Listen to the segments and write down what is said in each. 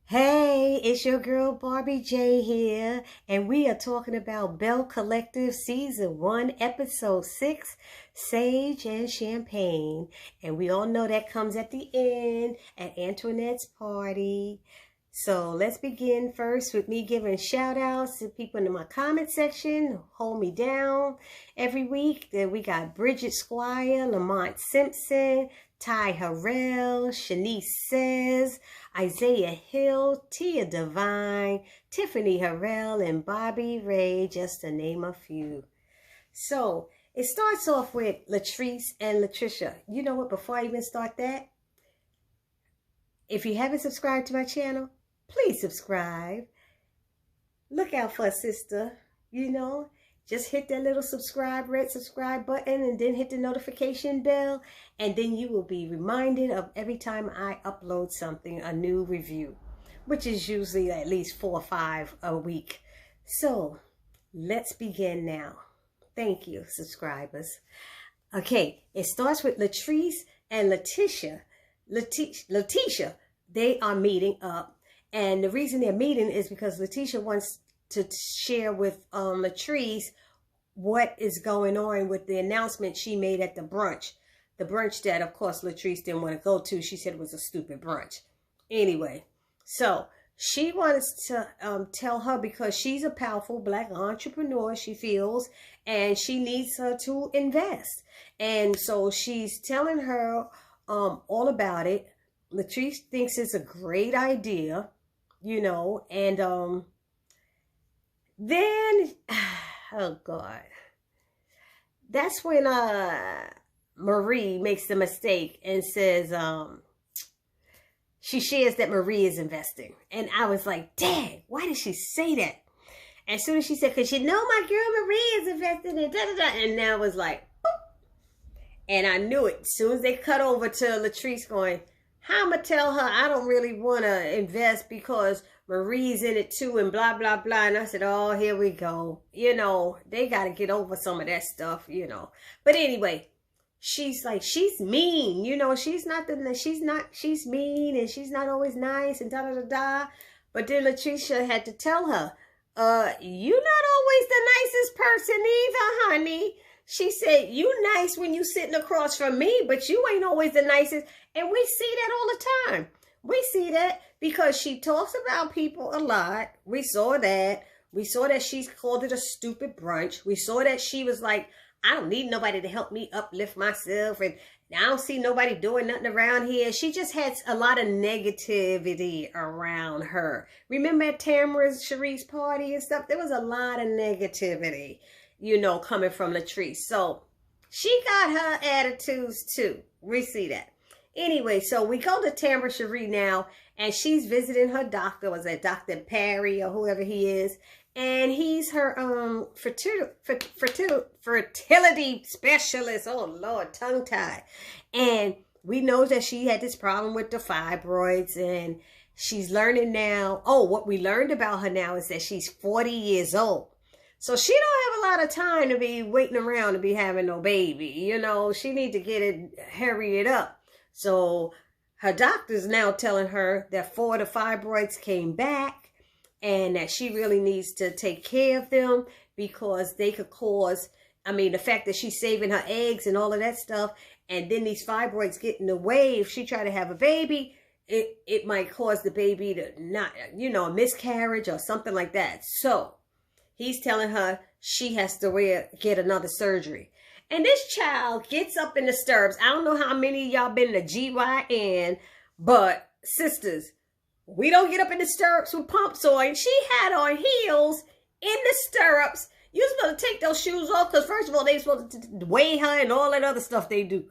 Hey, it's your girl Barbie J here, and we are talking about Belle Collective Season 1, Episode 6, Sage and Champagne. And we all know that comes at the end at Antoinette's party. So let's begin first with me giving shout outs to people in my comment section who hold me down every week. Then we got Bridget Squire, Lamont Simpson, Ty Harrell, Shanice Says, Isaiah Hill, Tia Divine, Tiffany Harrell, and Bobby Ray, just to name a few. So it starts off with Latrice and Latricia. You know what? Before I even start that, if you haven't subscribed to my channel, please subscribe. Look out for a sister, Just hit that little red subscribe button and then hit the notification bell. And then you will be reminded of every time I upload something, a new review, which is usually at least 4 or 5 a week. So let's begin now. Thank you, subscribers. Okay, it starts with Latrice and Letitia. Letitia, they are meeting up. And the reason they're meeting is because Letitia wants to share with Latrice what is going on with the announcement she made at the brunch. The brunch that, of course, Latrice didn't want to go to. She said it was a stupid brunch. Anyway, so she wants to tell her because she's a powerful Black entrepreneur, she feels, and she needs her to invest. And so she's telling her all about it. Latrice thinks it's a great idea, and then, oh God, that's when Marie makes the mistake and says she shares that Marie is investing. And I was like, dang, why did she say that? As soon as she said, because my girl Marie is investing in da-da-da. And now it was like, boop. And I knew it. As soon as they cut over to Latrice going, how am I tell her I don't really want to invest because Marie's in it too and blah, blah, blah. And I said, oh, here we go. They got to get over some of that stuff, But anyway, she's like, she's mean, she's mean and she's not always nice and da-da-da-da. But then Latricia had to tell her, you're not always the nicest person either, honey. She said, you nice when you sitting across from me, but you ain't always the nicest. And we see that all the time. We see that because she talks about people a lot. We saw that. We saw that she's called it a stupid brunch. We saw that she was like, I don't need nobody to help me uplift myself. And I don't see nobody doing nothing around here. She just had a lot of negativity around her. Remember at Tamara's Cherie's party and stuff? There was a lot of negativity, coming from Latrice. So she got her attitudes too. We see that. Anyway, so we go to Tamara Cherie now, and she's visiting her doctor. Was that Dr. Perry or whoever he is? And he's her fertility specialist. Oh, Lord, tongue-tied. And we know that she had this problem with the fibroids, and she's learning now. Oh, what we learned about her now is that she's 40 years old. So she don't have a lot of time to be waiting around to be having no baby. She need to hurry it up. So her doctor's now telling her that 4 of the fibroids came back and that she really needs to take care of them because they could cause, the fact that she's saving her eggs and all of that stuff, and then these fibroids get in the way. If she try to have a baby, it might cause the baby to not, a miscarriage or something like that. So he's telling her she has to get another surgery. And this child gets up in the stirrups. I don't know how many of y'all been to GYN, but sisters, we don't get up in the stirrups with pumps on. She had on heels in the stirrups. You're supposed to take those shoes off because, first of all, they're supposed to weigh her and all that other stuff they do.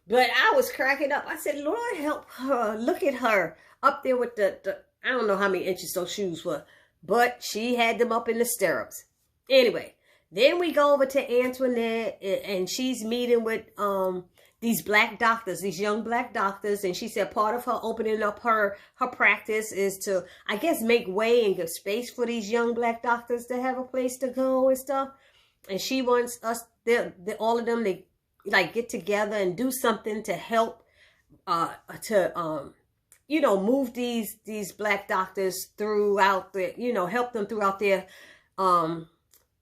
But I was cracking up. I said, Lord, help her. Look at her up there with the I don't know how many inches those shoes were, but she had them up in the stirrups. Anyway. Then we go over to Antoinette, and she's meeting with these Black doctors, these young Black doctors. And she said part of her opening up her practice is to, I guess, make way and give space for these young Black doctors to have a place to go and stuff. And she wants us, all of them, to like get together and do something to help, you know, move these black doctors throughout the, you know, help them throughout their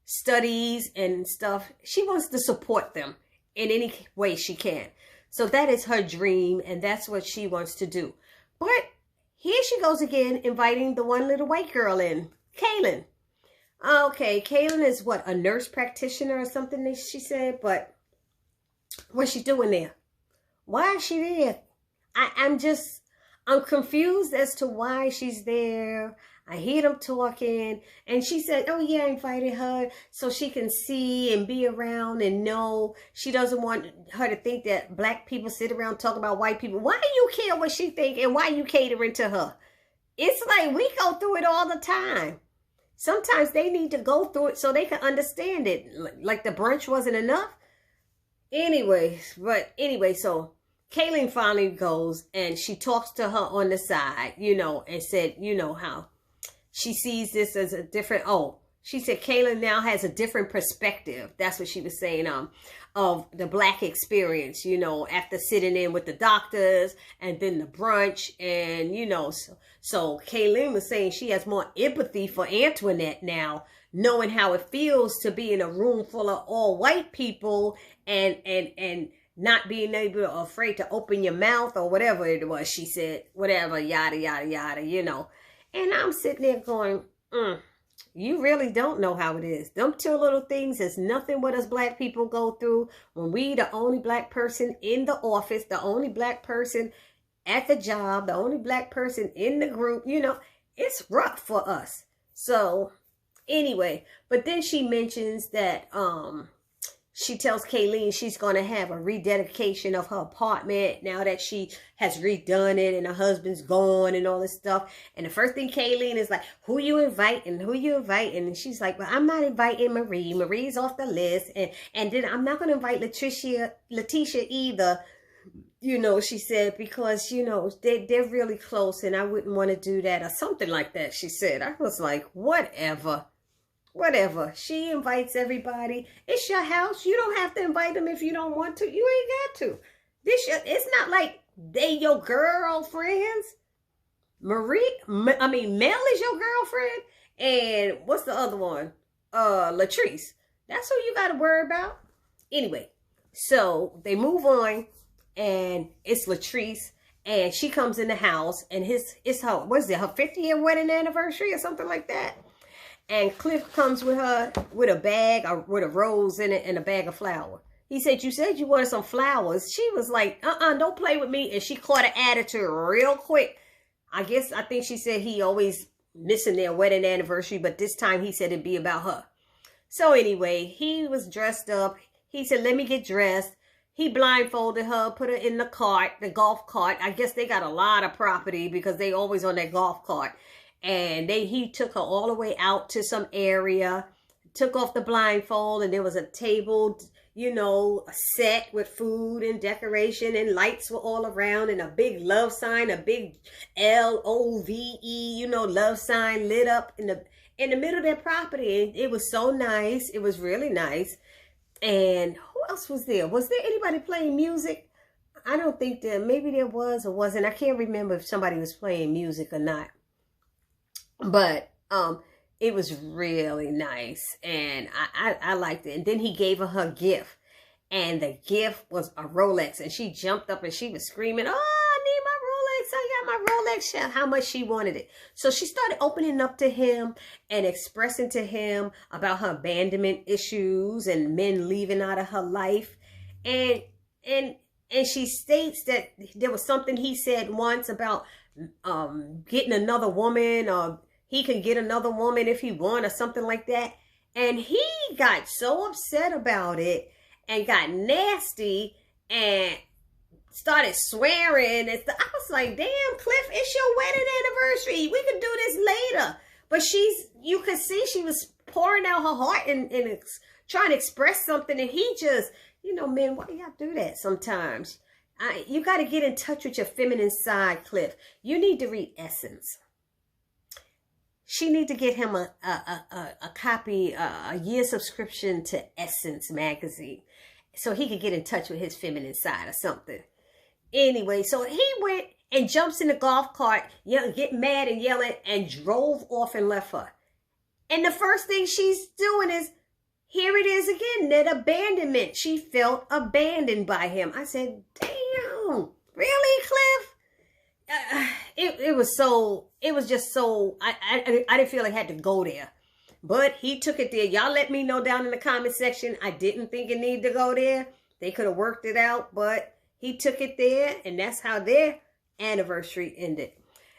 studies and stuff. She wants to support them in any way she can. So that is her dream, and that's what she wants to do. But here she goes again, inviting the one little white girl in, Kaylin. Okay, Kaylin is what, a nurse practitioner or something that she said, but what's she doing there? Why is she there? I'm confused as to why she's there. I hear them talking, and she said, oh yeah, I invited her so she can see and be around and know. She doesn't want her to think that black people sit around talking about white people. Why do you care what she think, and why are you catering to her? It's like we go through it all the time. Sometimes they need to go through it so they can understand it. Like the brunch wasn't enough. Anyway, so Kaylin finally goes and she talks to her on the side, you know, and said, you know, how she sees this as a different, she said Kaylin now has a different perspective. That's what she was saying, of the black experience, you know, after sitting in with the doctors and then the brunch. And, you know, so Kaylin was saying she has more empathy for Antoinette now, knowing how it feels to be in a room full of all white people and not being able to, afraid to open your mouth or whatever it was. She said, whatever, yada, yada, yada, you know. And I'm sitting there going, you really don't know how it is. Them two little things is nothing what us black people go through when we the only black person in the office, the only black person at the job, the only black person in the group, you know, it's rough for us. So anyway, but then she mentions that, she tells Kaylin she's going to have a rededication of her apartment now that she has redone it and her husband's gone and all this stuff. And the first thing Kaylin is like, who you inviting? Who you inviting? And she's like, well, I'm not inviting Marie. Marie's off the list. And then I'm not going to invite Letitia either. You know, she said, because, you know, they're really close and I wouldn't want to do that or something like that. She said, I was like, whatever. Whatever. She invites everybody. It's your house. You don't have to invite them if you don't want to. You ain't got to. It's not like they your girlfriends. Mel is your girlfriend. And what's the other one? Latrice. That's who you got to worry about. Anyway, so they move on and it's Latrice. And she comes in the house and it's her, what is it, her 50th wedding anniversary or something like that? And Cliff comes with her with a bag with a rose in it and a bag of flour. He said, you wanted some flowers. She was like, don't play with me. And she caught an attitude real quick. I think she said he always missing their wedding anniversary, but this time he said it'd be about her. So anyway, he was dressed up. He said, let me get dressed. He blindfolded her, put her in the cart, the golf cart. I guess they got a lot of property because they always on that golf cart. And he took her all the way out to some area, took off the blindfold, and there was a table, you know, set with food and decoration, and lights were all around, and a big love sign, a big LOVE, you know, love sign lit up in the middle of their property. It was so nice. It was really nice. And who else was there? Was there anybody playing music? I don't think that, maybe there was or wasn't. I can't remember if somebody was playing music or not. But it was really nice, and I liked it. And then he gave her gift, and the gift was a Rolex, and she jumped up and she was screaming, oh, I need my Rolex. I got my Rolex. How much she wanted it. So she started opening up to him and expressing to him about her abandonment issues and men leaving out of her life. And she states that there was something he said once about getting another woman, or he can get another woman if he want, or something like that. And he got so upset about it and got nasty and started swearing. And I was like, damn, Cliff, it's your wedding anniversary. We can do this later. But you could see she was pouring out her heart and trying to express something. And he just, you know, men, why do y'all do that sometimes? You got to get in touch with your feminine side, Cliff. You need to read Essence. She need to get him a copy, a year subscription to Essence magazine, so he could get in touch with his feminine side or something. Anyway, so he went and jumps in the golf cart, get mad and yelling, and drove off and left her. And the first thing she's doing is, here it is again, that abandonment. She felt abandoned by him. I said, damn, really, Cliff? It was just so, I didn't feel I had to go there. But he took it there. Y'all let me know down in the comment section. I didn't think it needed to go there. They could have worked it out, but he took it there, and that's how their anniversary ended.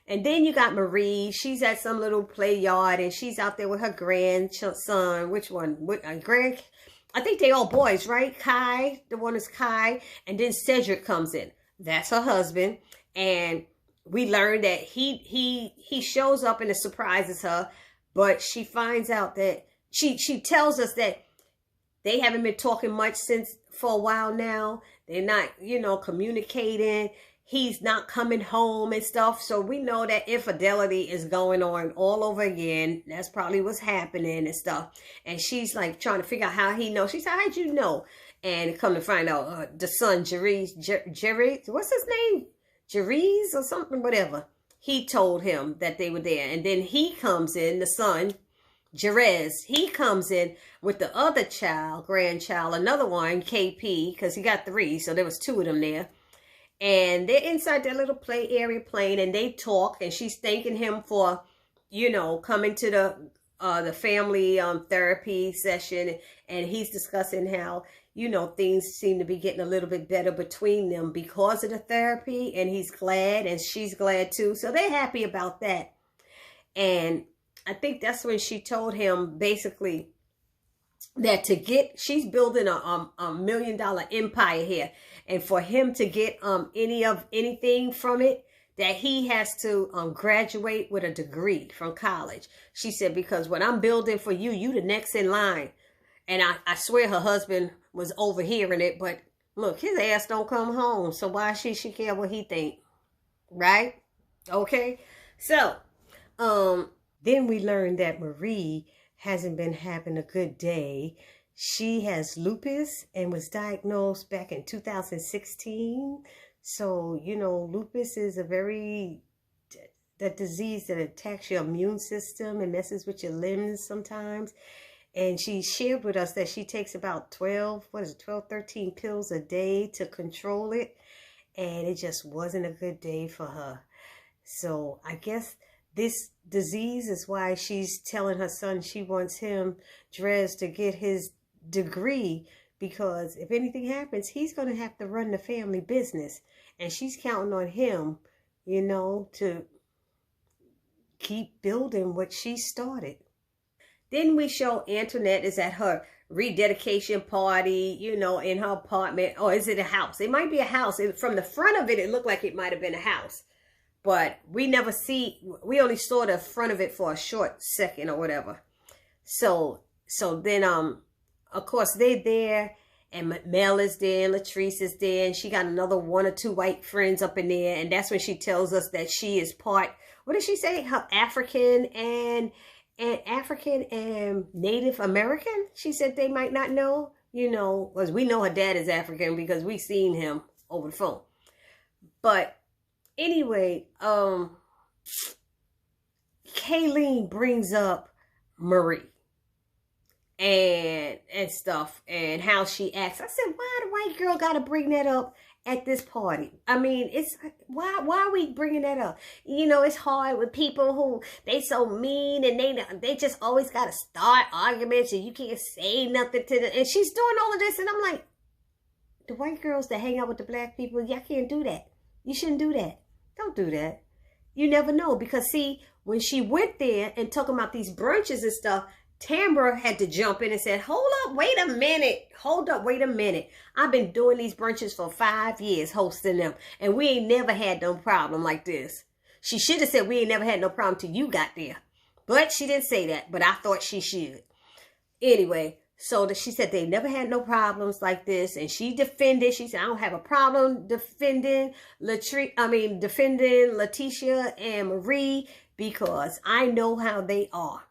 And then you got Marie. She's at some little play yard, and she's out there with her grandson. Which one? I think they all boys, right? Kai. The one is Kai. And then Cedric comes in. That's her husband. And we learned that he shows up and it surprises her. But she finds out that she tells us that they haven't been talking much for a while now. They're not, communicating. He's not coming home and stuff. So we know that infidelity is going on all over again. That's probably what's happening and stuff. And she's like trying to figure out how he knows. She said, how'd you know? And come to find out, the son, Jerry, what's his name? Jerry's or something, whatever. He told him that they were there. And then he comes in, the son, Jerez, he comes in with the other grandchild, another one, KP, because he got 3. So there was 2 of them there. And they're inside their little play area playing, and they talk, and she's thanking him for, coming to the family therapy session, and he's discussing how, things seem to be getting a little bit better between them because of the therapy, and he's glad, and she's glad too. So they're happy about that. And I think that's when she told him basically that she's building a $1 million empire here. And for him to get anything from it, that he has to graduate with a degree from college. She said, because what I'm building for you, you the next in line. And I swear her husband was overhearing it, but look, his ass don't come home. So why she care what he think? Right? Okay. So, then we learned that Marie hasn't been having a good day. She has lupus and was diagnosed back in 2016. So, lupus is that disease that attacks your immune system and messes with your limbs sometimes. And she shared with us that she takes about 13 pills a day to control it. And it just wasn't a good day for her. So I guess this disease is why she's telling her son she wants him, Drez, to get his degree, because if anything happens, he's going to have to run the family business. And she's counting on him, to keep building what she started. Then we show Antoinette is at her rededication party, in her apartment. Or is it a house? It might be a house. From the front of it, it looked like it might have been a house. But we only saw the front of it for a short second or whatever. So then, of course, they're there. And Mel is there, and Latrice is there. And she got another 1 or 2 white friends up in there. And that's when she tells us that she is part, what did she say? Her African and Native American. She said they might not know, because we know her dad is African because we seen him over the phone. But anyway, Kayleen brings up Marie and stuff and how she acts. I said, why the white girl got to bring that up at this party? I mean, it's why are we bringing that up? It's hard with people who they so mean and they just always got to start arguments and you can't say nothing to them. And she's doing all of this, and I'm like, the white girls that hang out with the black people, y'all can't do that. You shouldn't do that. Don't do that. You never know, because see, when she went there and talking about these brunches and stuff, Tambra had to jump in and said, hold up, wait a minute. Hold up, wait a minute. I've been doing these brunches for 5 years, hosting them, and we ain't never had no problem like this. She should have said we ain't never had no problem till you got there. But she didn't say that, but I thought she should. Anyway, so she said they never had no problems like this, and she defended. She said, I don't have a problem defending Letitia and Marie because I know how they are.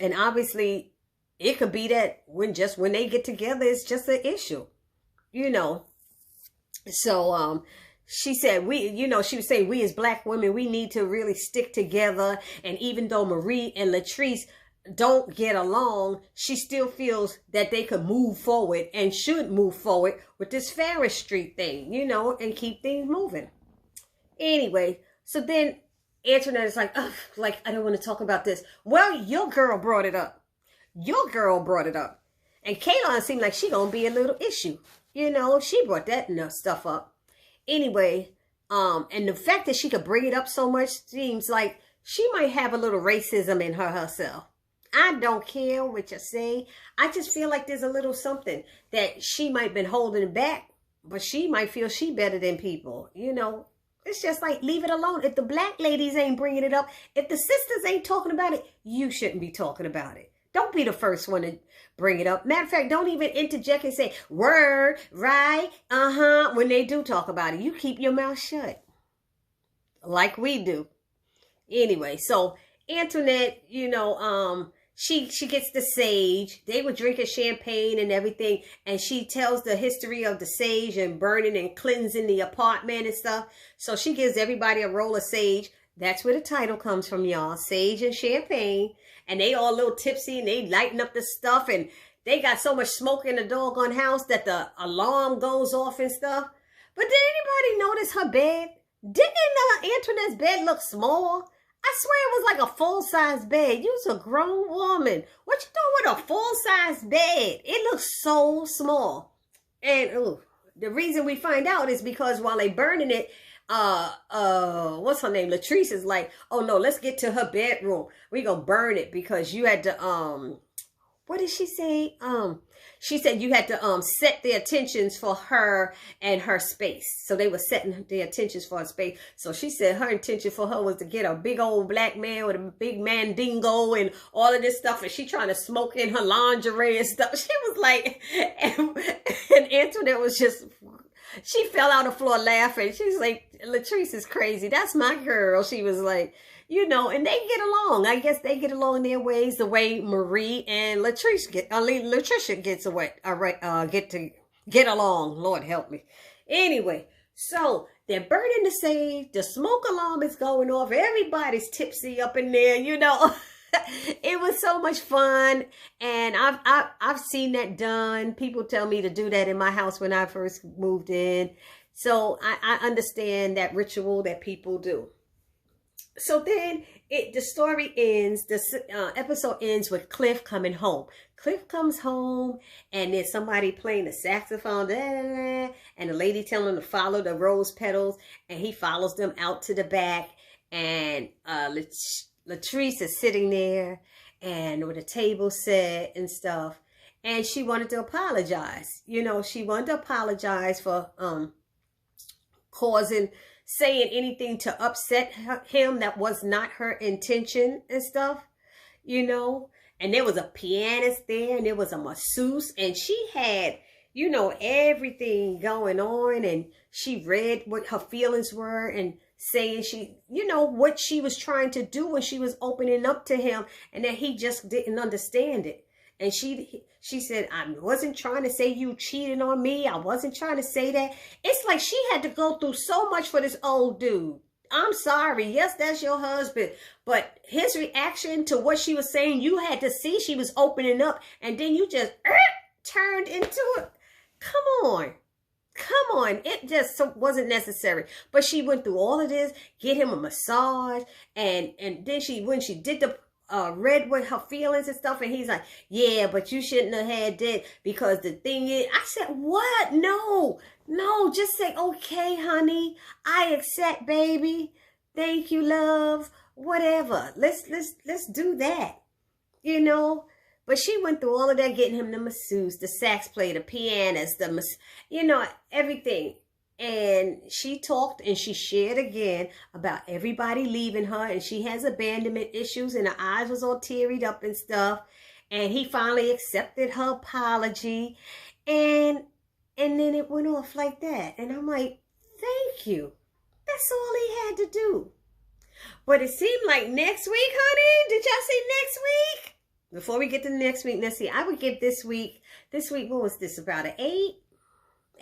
And obviously, it could be that when they get together, it's just an issue, So she said, she was saying we as black women, we need to really stick together. And even though Marie and Latrice don't get along, she still feels that they could move forward and should move forward with this Ferris Street thing, and keep things moving. Anyway, so then Antoinette is like, ugh, like, I don't want to talk about this. Well, your girl brought it up. Your girl brought it up. And Kaylon seemed like she gonna be a little issue. She brought that stuff up. Anyway, and the fact that she could bring it up so much seems like she might have a little racism in her herself. I don't care what you say. I just feel like there's a little something that she might have been holding back, but she might feel she better than people. It's just like, leave it alone. If the black ladies ain't bringing it up, if the sisters ain't talking about it, you shouldn't be talking about it. Don't be the first one to bring it up. Matter of fact, don't even interject and say, word, right, when they do talk about it. You keep your mouth shut. Like we do. Anyway, so Antoinette, she gets the sage. They were drinking champagne and everything. And she tells the history of the sage and burning and cleansing the apartment and stuff. So she gives everybody a roll of sage. That's where the title comes from, y'all. Sage and champagne. And they all a little tipsy and they lighten up the stuff. And they got so much smoke in the doggone house that the alarm goes off and stuff. But did anybody notice her bed? Didn't Antoinette's bed look small? I swear it was like a full-size bed. You was a grown woman. What you doing with a full-size bed? It looks so small. And the reason we find out is because while they burning it, what's her name? Latrice is like, oh no, let's get to her bedroom. We gonna burn it because you had to, what did she say? She said you had to set the attentions for her and her space. So they were setting the attentions for her space. So she said her intention for her was to get a big old black man with a big mandingo and all of this stuff. And she trying to smoke in her lingerie and stuff. She was like, and Antoinette was just, she fell on the floor laughing. She's like, Latrice is crazy. That's my girl. She was like, and they get along. I guess they get along in their ways the way Marie and Latricia gets away. Get along. Lord help me. Anyway, so they're burning the sage. The smoke alarm is going off. Everybody's tipsy up in there. It was so much fun, and I've seen that done. People tell me to do that in my house when I first moved in. So I understand that ritual that people do. So then the story ends, the episode ends with Cliff coming home. Cliff comes home and there's somebody playing the saxophone, and the lady telling him to follow the rose petals, and he follows them out to the back, and Latrice is sitting there and with a table set and stuff, and she wanted to apologize. She wanted to apologize for saying anything to upset him that was not her intention and stuff, and there was a pianist there and there was a masseuse, and she had, everything going on, and she read what her feelings were and saying what she was trying to do when she was opening up to him, and that he just didn't understand it. And she said, I wasn't trying to say you cheated on me. I wasn't trying to say that. It's like she had to go through so much for this old dude. I'm sorry. Yes, that's your husband. But his reaction to what she was saying, you had to see she was opening up. And then you just turned into it. Come on. Come on. It just wasn't necessary. But she went through all of this, get him a massage. And then when she did the read with her feelings and stuff, and he's like, yeah, but you shouldn't have had that, because the thing is, I said, what? No, just say, okay, honey, I accept, baby, thank you, love, whatever, let's do that, but she went through all of that, getting him the masseuse, the sax player, the pianist, everything. And she talked and she shared again about everybody leaving her, and she has abandonment issues, and her eyes was all teared up and stuff. And he finally accepted her apology, and then it went off like that. And I'm like, thank you. That's all he had to do. But it seemed like next week, honey, did y'all see next week? Before we get to next week, let's see. I would give this week, what was this, about an 8?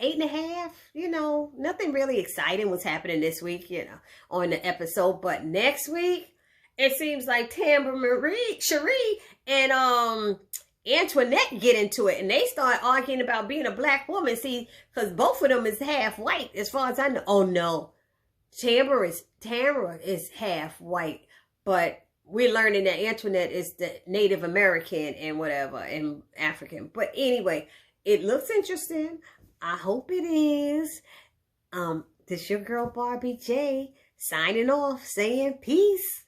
8.5. You know, nothing really exciting was happening this week, you know, on the episode. But next week, it seems like Cherie, and Antoinette get into it, and they start arguing about being a black woman. See, because both of them is half white, as far as I know. Oh no, Tamara is half white, but we're learning that Antoinette is the Native American and whatever, and African. But anyway, it looks interesting. I hope it is. This your girl Barbie J signing off, saying peace.